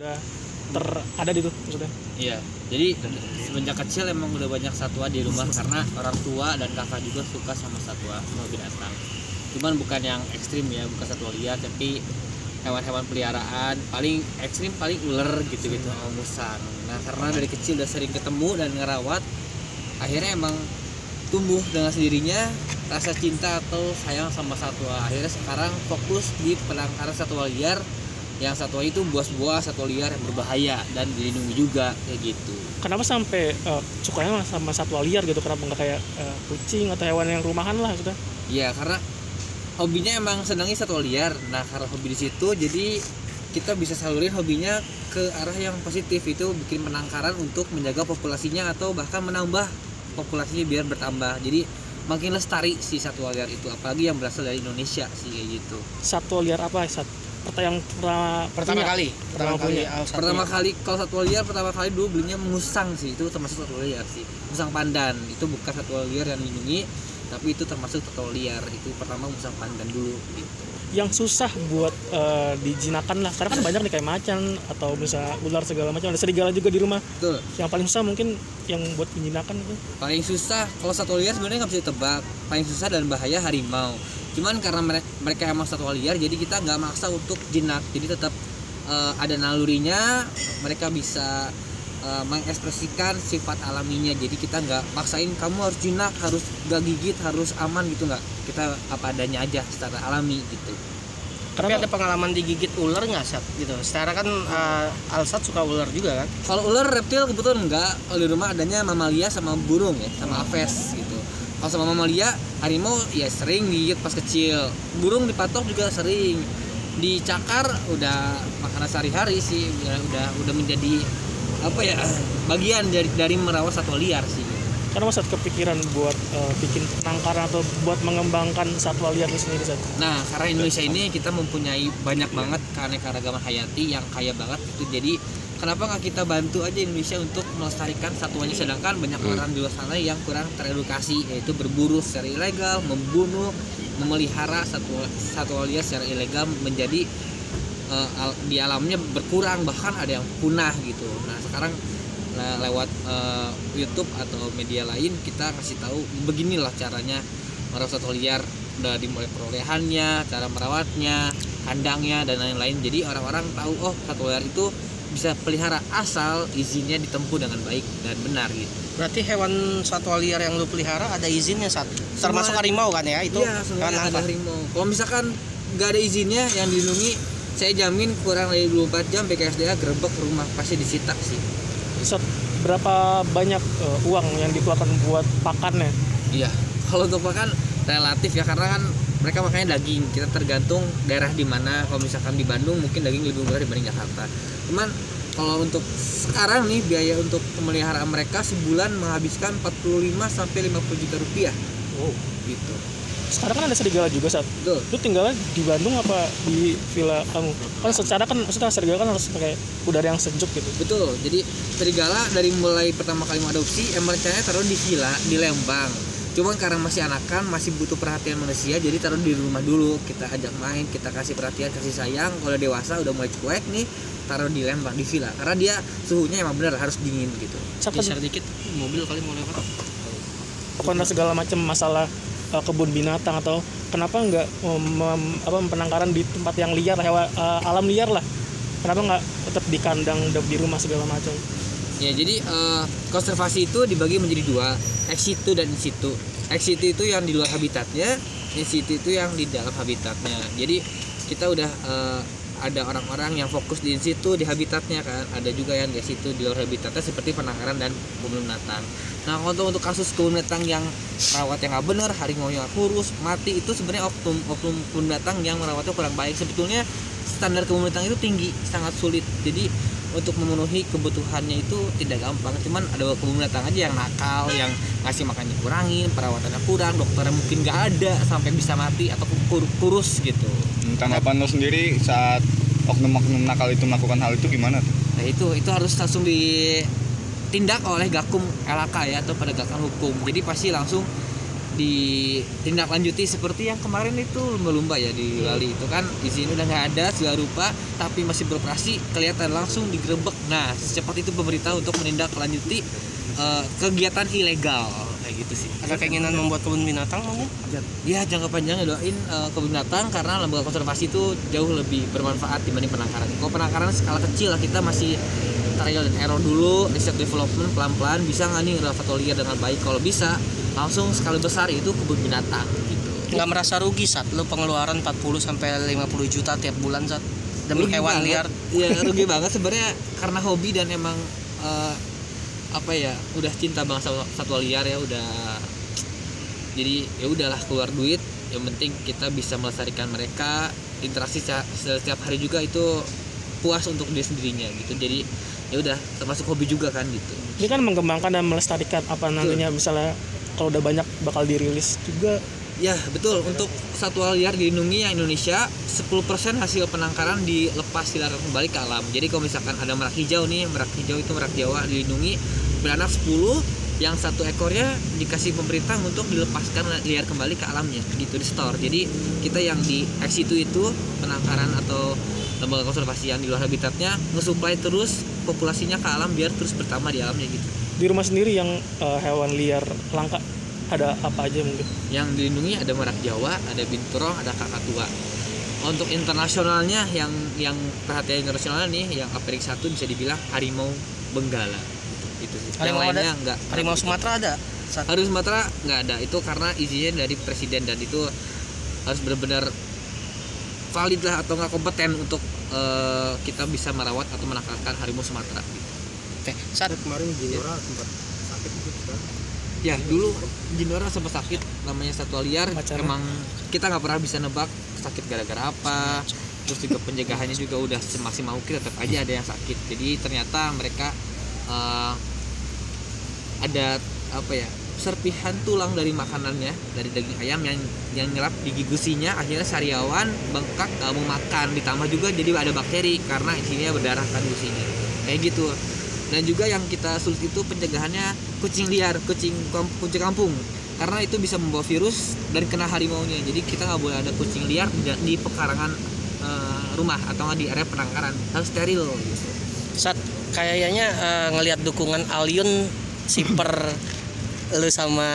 udah ada di tuh maksudnya. Iya, jadi semenjak kecil emang udah banyak satwa di rumah karena orang tua dan kakak juga suka sama satwa, sama binatang. Cuman bukan yang ekstrim ya, bukan satwa liar, tapi hewan-hewan peliharaan. Paling ekstrim paling ular gitu-gitu, musang. Nah karena dari kecil udah sering ketemu dan ngerawat, akhirnya emang tumbuh dengan sendirinya rasa cinta atau sayang sama satwa. Akhirnya sekarang fokus di penangkaran satwa liar, yang satwa itu buas-buas, satwa liar yang berbahaya dan dilindungi juga kayak gitu. Kenapa sampai sukanya sama satwa liar gitu? Kenapa nggak kayak kucing atau hewan yang rumahan lah maksudnya? Iya, karena hobinya emang senangnya satwa liar. Nah karena hobi di situ, jadi kita bisa salurin hobinya ke arah yang positif, itu bikin penangkaran untuk menjaga populasinya atau bahkan menambah populasinya biar bertambah. Jadi makin lestari si satwa liar itu, apalagi yang berasal dari Indonesia sih kayak gitu. Satwa liar apa yang pertama kali kalau satwa liar pertama kali dulu belinya musang sih, itu termasuk satwa liar sih. Musang pandan itu bukan satwa liar yang dilindungi, tapi itu termasuk satwa liar. Itu pertama musang pandan dulu gitu. Yang susah buat dijinakan lah, karena kan banyak nih kayak macan atau misalnya ular segala macam, ada serigala juga di rumah. Betul. Yang paling susah mungkin yang buat menjinakkan itu. Paling susah kalau satwa liar sebenarnya nggak bisa ditebak. Paling susah dan bahaya harimau. Cuman karena mereka emang satwa liar, jadi kita nggak maksa untuk jinak. Jadi tetap ada nalurinya, mereka bisa mengekspresikan sifat alaminya. Jadi kita nggak maksain kamu harus jinak, harus gak gigit, harus aman gitu, nggak. Kita apa adanya aja secara alami gitu. Tapi ada pengalaman digigit ular nggak, Sat? Gitu. Secara kan Alsat suka ular juga kan? Kalau ular reptil kebetulan enggak. Kalau di rumah adanya mamalia sama burung ya, sama aves gitu. Kalau sama mamalia, harimau ya sering digigit pas kecil. Burung dipatok juga sering. Dicakar udah makanan sehari-hari sih, udah menjadi apa ya, bagian dari merawat satwa liar sih. Karena Mas kepikiran buat bikin penangkaran atau buat mengembangkan satwa liar itu sendiri, Sat? Nah, karena Indonesia ini kita mempunyai banyak banget keanekaragaman hayati yang kaya banget itu. Jadi kenapa nggak kita bantu aja Indonesia untuk melestarikan satwanya, sedangkan banyak orang di luar sana yang kurang teredukasi, yaitu berburu secara ilegal, membunuh, memelihara satwa liar secara ilegal, menjadi di alamnya berkurang, bahkan ada yang punah gitu. Nah sekarang lewat YouTube atau media lain kita kasih tahu beginilah caranya merawat satwa liar, dari mulai perolehannya, cara merawatnya, kandangnya dan lain-lain. Jadi orang-orang tahu oh satwa liar itu bisa pelihara asal izinnya ditempuh dengan baik dan benar gitu. Berarti hewan satwa liar yang lu pelihara ada izinnya, Sat? Termasuk harimau kan ya? Itu iya, semuanya ada harimau. Kalau misalkan nggak ada izinnya yang dilindungi, saya jamin kurang dari 24 jam BKSDA gerebek rumah, pasti disita sih. Sat, berapa banyak uang yang dikeluarkan buat pakannya? Iya, kalau untuk pakan relatif ya, karena kan mereka makanya daging. Kita tergantung daerah di mana. Kalau misalkan di Bandung mungkin daging lebih murah dibanding Jakarta. Cuman kalau untuk sekarang nih biaya untuk pemeliharaan mereka sebulan menghabiskan 45 sampai 50 juta rupiah. Wow, gitu. Sekarang kan ada serigala juga, Sat. Betul. Lu tinggalnya di Bandung apa di villa kamu? Kan secara kan maksudnya serigala kan harus pakai udara yang sejuk gitu. Betul. Jadi serigala dari mulai pertama kali mengadopsi emang rencananya taruh di villa di Lembang. Cuman karena masih anakan, masih butuh perhatian manusia, jadi taruh di rumah dulu. Kita ajak main, kita kasih perhatian, kasih sayang. Kalau dewasa udah mulai cuek nih, taruh di Lembang di villa. Karena dia suhunya emang benar harus dingin gitu. Geser dikit mobil kali mau lewat. Pokoknya segala macam masalah kebun binatang atau kenapa nggak penangkaran di tempat yang liar, alam liar lah. Kenapa nggak tetap di kandang, di rumah segala macam? Ya jadi konservasi itu dibagi menjadi dua, ex situ dan in situ. Ex situ itu yang di luar habitatnya, in situ itu yang di dalam habitatnya. Jadi kita udah ada orang-orang yang fokus di in situ, di habitatnya kan. Ada juga yang di situ di luar habitatnya seperti penangkaran dan kebun binatang. Nah untuk kasus kebun binatang yang merawat yang nggak benar, harimau yang kurus mati, itu sebenarnya oknum kebun binatang yang merawatnya kurang baik. Sebetulnya standar kebun binatang itu tinggi, sangat sulit. Jadi untuk memenuhi kebutuhannya itu tidak gampang. Cuman ada kebun binatang aja yang nakal, yang ngasih makannya kurangin, perawatannya kurang, dokternya mungkin nggak ada sampai bisa mati atau kurus gitu. Tanggapan lo sendiri saat oknum-oknum nakal itu melakukan hal itu gimana tuh? Nah itu harus langsung ditindak oleh Gakum LHK ya, atau penegakan hukum. Jadi pasti langsung ditindaklanjuti seperti yang kemarin itu lumba-lumba ya di Bali itu kan izin udah nggak ada segala rupa tapi masih beroperasi kelihatan langsung digerebek. Nah secepat itu pemerintah untuk menindaklanjuti kegiatan ilegal kayak gitu sih. Ada keinginan membuat kebun binatang mungkin? Ya jangka panjang doain kebun binatang karena lembaga konservasi itu jauh lebih bermanfaat dibanding penangkaran. Kalau penangkaran skala kecil lah kita masih trial dan error dulu, riset development pelan-pelan bisa nggak nih ngerawat satwa liar dengan baik. Kalau bisa langsung skala besar itu kebun binatang gitu. Nggak merasa rugi saat lu pengeluaran 40 sampai 50 juta tiap bulan saat demi Rugi hewan banget. liar? Iya rugi banget sebenarnya karena hobi dan emang apa ya udah cinta banget sama satwa liar ya udah. Jadi ya udahlah keluar duit, yang penting kita bisa melestarikan mereka, interaksi setiap hari juga itu puas untuk dia sendirinya gitu. Jadi ya udah termasuk hobi juga kan gitu. Ini kan mengembangkan dan melestarikan apa nantinya misalnya kalau udah banyak bakal dirilis juga. Ya betul, untuk satwa liar dilindungi yang Indonesia 10% hasil penangkaran dilepas silakan kembali ke alam. Jadi kalau misalkan ada merak hijau nih, merak hijau itu merak Jawa dilindungi, beranak 10, yang satu ekornya dikasih pemerintah untuk dilepaskan liar kembali ke alamnya gitu, di store. Jadi kita yang di ex situ itu penangkaran atau lembaga konservasi yang di luar habitatnya ngesuplai terus populasinya ke alam biar terus bertambah di alamnya gitu. Di rumah sendiri yang hewan liar langka ada apa aja mungkin? Yang dilindungi ada merak Jawa, ada binturong, ada kakatua. Untuk internasionalnya yang perhatian internasional nih yang Aperik 1 bisa dibilang harimau benggala itu sih. Yang Harimau lainnya ada? enggak. Harimau Sumatera ada? Harimau Sumatera enggak ada. Itu karena izinnya dari presiden dan itu harus benar-benar valid lah atau nggak kompeten untuk kita bisa merawat atau menangkalkan harimau Sumatera gitu. Oke, saat Kemarin Jinora sempat sakit gitu kan. Ya dulu Jinora sempat sakit, namanya satwa liar. Pacaran. Emang kita nggak pernah bisa nebak sakit gara-gara apa. Terus juga pencegahannya juga udah semaksimal mungkin tetap aja ada yang sakit. Jadi ternyata mereka ada apa ya serpihan tulang dari makanannya dari daging ayam yang nyerap di gusinya, akhirnya sariawan bengkak nggak mau makan, ditambah juga jadi ada bakteri karena isinya berdarah kan gusinya kayak gitu. Dan juga yang kita sulit itu pencegahannya kucing liar, kucing kampung, karena itu bisa membawa virus dan kena harimaunya. Jadi kita nggak boleh ada kucing liar di pekarangan rumah atau nggak di area penangkaran, harus steril gitu. saat kayaknya ngelihat dukungan Alyun Siper lu sama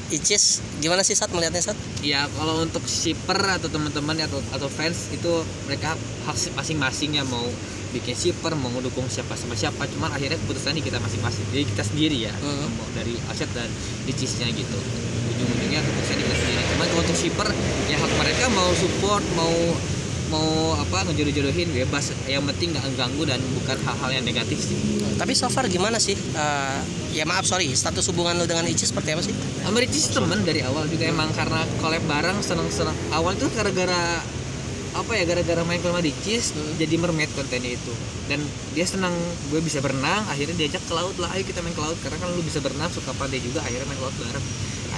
Icis gimana sih saat melihatnya saat? Ya kalau untuk shipper atau teman-teman atau fans itu mereka hak masing-masing ya mau bikin shipper mau ngedukung siapa sama siapa, cuman akhirnya keputusan di kita masing-masing, jadi kita sendiri ya mau dari Aset dan Icisnya gitu, ujung-ujungnya keputusan di kita sendiri. Cuman kalau untuk shipper ya hak mereka mau support mau apa ngejodoh-jodohin bebas, yang penting nggak ganggu dan bukan hal-hal yang negatif sih. Tapi so far gimana sih? Ya maaf sorry, status hubungan lu dengan Icis seperti apa sih? Sama Ricis temen dari awal juga emang karena collab bareng seneng-seneng. Awal tuh gara-gara apa ya, gara-gara main ke rumah Ricis jadi mermaid kontennya itu. Dan dia senang gue bisa berenang, akhirnya diajak ke laut lah, ayo kita main ke laut karena kan lu bisa berenang, suka pandai juga, akhirnya main ke laut bareng.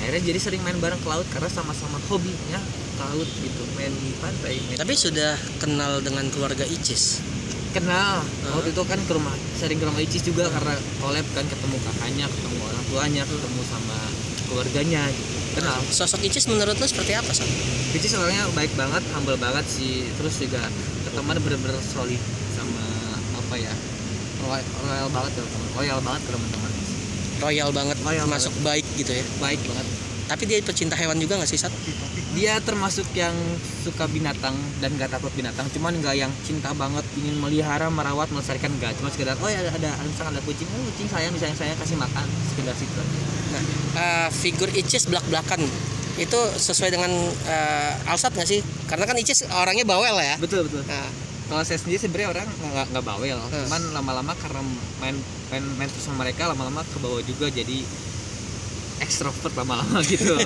Akhirnya jadi sering main bareng ke laut karena sama-sama hobinya ke laut gitu, main di pantai. Tapi sudah kenal dengan keluarga Icis? Kenal, waktu itu kan sering ke rumah Icis juga karena collab kan, ketemu kakaknya, ketemu orang tuanya, ketemu sama keluarganya gitu. Kenal. Sosok Icis menurut lu seperti apa sih? Icis orangnya baik banget, humble banget sih. Terus juga teman bener-bener solid sama apa ya, royal banget ke teman-teman. Royal banget, Royal masuk baik gitu ya. Baik banget. Tapi dia pecinta hewan juga nggak sih Sat? Dia termasuk yang suka binatang dan gak takut binatang, cuman gak yang cinta banget ingin melihara, merawat, melestarikan, gak cuma sekedar oh ya misalkan ada kucing, kucing sayang kasih makan, sekedar situ aja. Nah, figur Icis belak-belakan itu sesuai dengan Alsat nggak sih? Karena kan Icis orangnya bawel ya. Betul. Nah, Kalau saya sendiri sebenarnya orang nggak bawel, cuman lama-lama karena main terus sama mereka, lama-lama ke bawah juga jadi ekstrovert lama-lama gitu.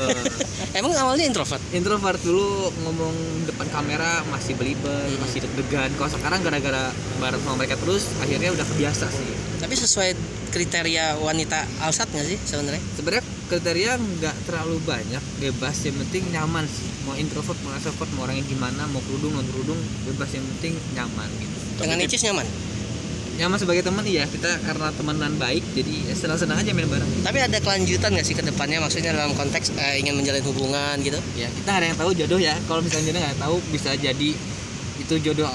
emang awalnya introvert? Introvert dulu, ngomong depan kamera masih belibet, masih deg-degan. Kalau sekarang gara-gara bareng sama mereka terus, akhirnya udah kebiasa sih. Tapi sesuai kriteria wanita Alsat nggak sih sebenarnya? Sebenarnya kriteria nggak terlalu banyak, bebas, yang penting nyaman sih. Mau introvert, mau extrovert, mau orangnya gimana, mau kerudung, non kerudung, bebas, yang penting nyaman gitu. Dengan Icis nyaman? nyaman sebagai teman, iya kita karena temenan baik jadi ya senang-senang aja main bareng. Tapi ada kelanjutan nggak sih ke depannya, maksudnya dalam konteks ingin menjalin hubungan gitu? Ya kita nggak ada yang tahu jodoh ya, kalau misalnya nggak tahu bisa jadi itu jodoh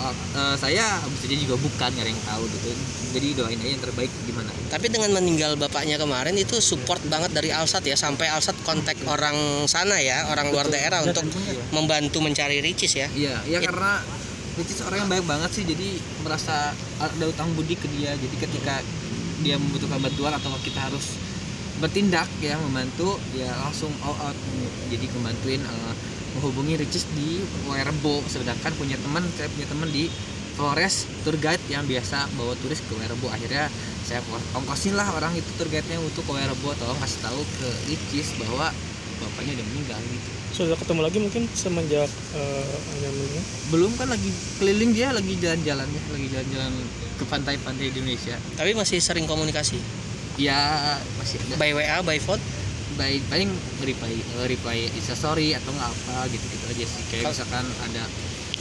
saya, bisa jadi juga bukan, nggak ada yang tahu gitu. Jadi doain aja yang terbaik gimana. Tapi dengan meninggal bapaknya kemarin itu support banget dari Alsat ya, sampai Alsat kontak orang sana ya, orang luar daerah untuk membantu mencari Ricis ya. Iya, ya karena Ricis orang yang baik banget sih, jadi merasa ada utang budi ke dia. Jadi ketika dia membutuhkan bantuan atau kita harus bertindak ya membantu, ya langsung all out. Jadi membantuin menghubungi Ricis di Werebo, sedangkan saya punya teman di Flores, tour guide yang biasa bawa turis ke Werebo. Akhirnya saya ongkosin lah orang itu, tour guide-nya untuk ke Werebo, tolong kasih tahu ke Ricis bahwa bapaknya udah meninggal gitu. Sudah ketemu lagi mungkin semenjak meninggal? Belum, kan lagi keliling, dia lagi jalan-jalan ke pantai-pantai di Indonesia. Tapi masih sering komunikasi? Ya masih ada. By WA, by phone? Paling reply instastory atau nggak apa gitu aja sih. Kayak misalkan ada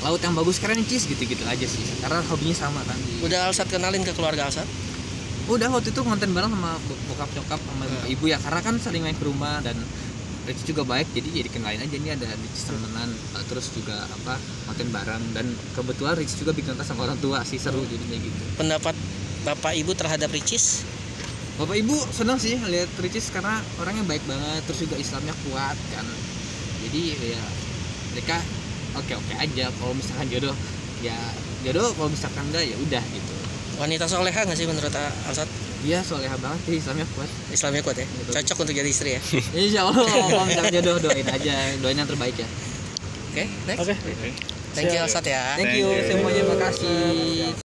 laut yang bagus keren Cis, gitu aja sih, karena hobinya sama kan. Udah Alsat kenalin ke keluarga Alsat? Udah, waktu itu konten bareng sama bokap nyokap sama ibu ya, karena kan sering main ke rumah dan Ricis juga baik, jadi kenalin aja nih ada Ricis temenan, terus juga konten bareng, dan kebetulan Ricis juga bikin konten sama orang tua sih, seru jadinya gitu. Pendapat bapak ibu terhadap Ricis? Bapak ibu senang sih lihat Ricis karena orangnya baik banget, terus juga Islamnya kuat kan, jadi ya mereka oke aja. Kalau misalkan jodoh ya jodoh, kalau misalkan enggak ya udah gitu. Wanita soleha nggak sih menurut Alsat? Dia soleha banget sih, Islamnya kuat. Islamnya kuat ya? Betul. Cocok untuk jadi istri ya? Insya Allah kalau misalkan jodoh doain aja, doain yang terbaik ya. Oke, next. Oke. Thank you Alsat ya. Thank you semuanya, makasih.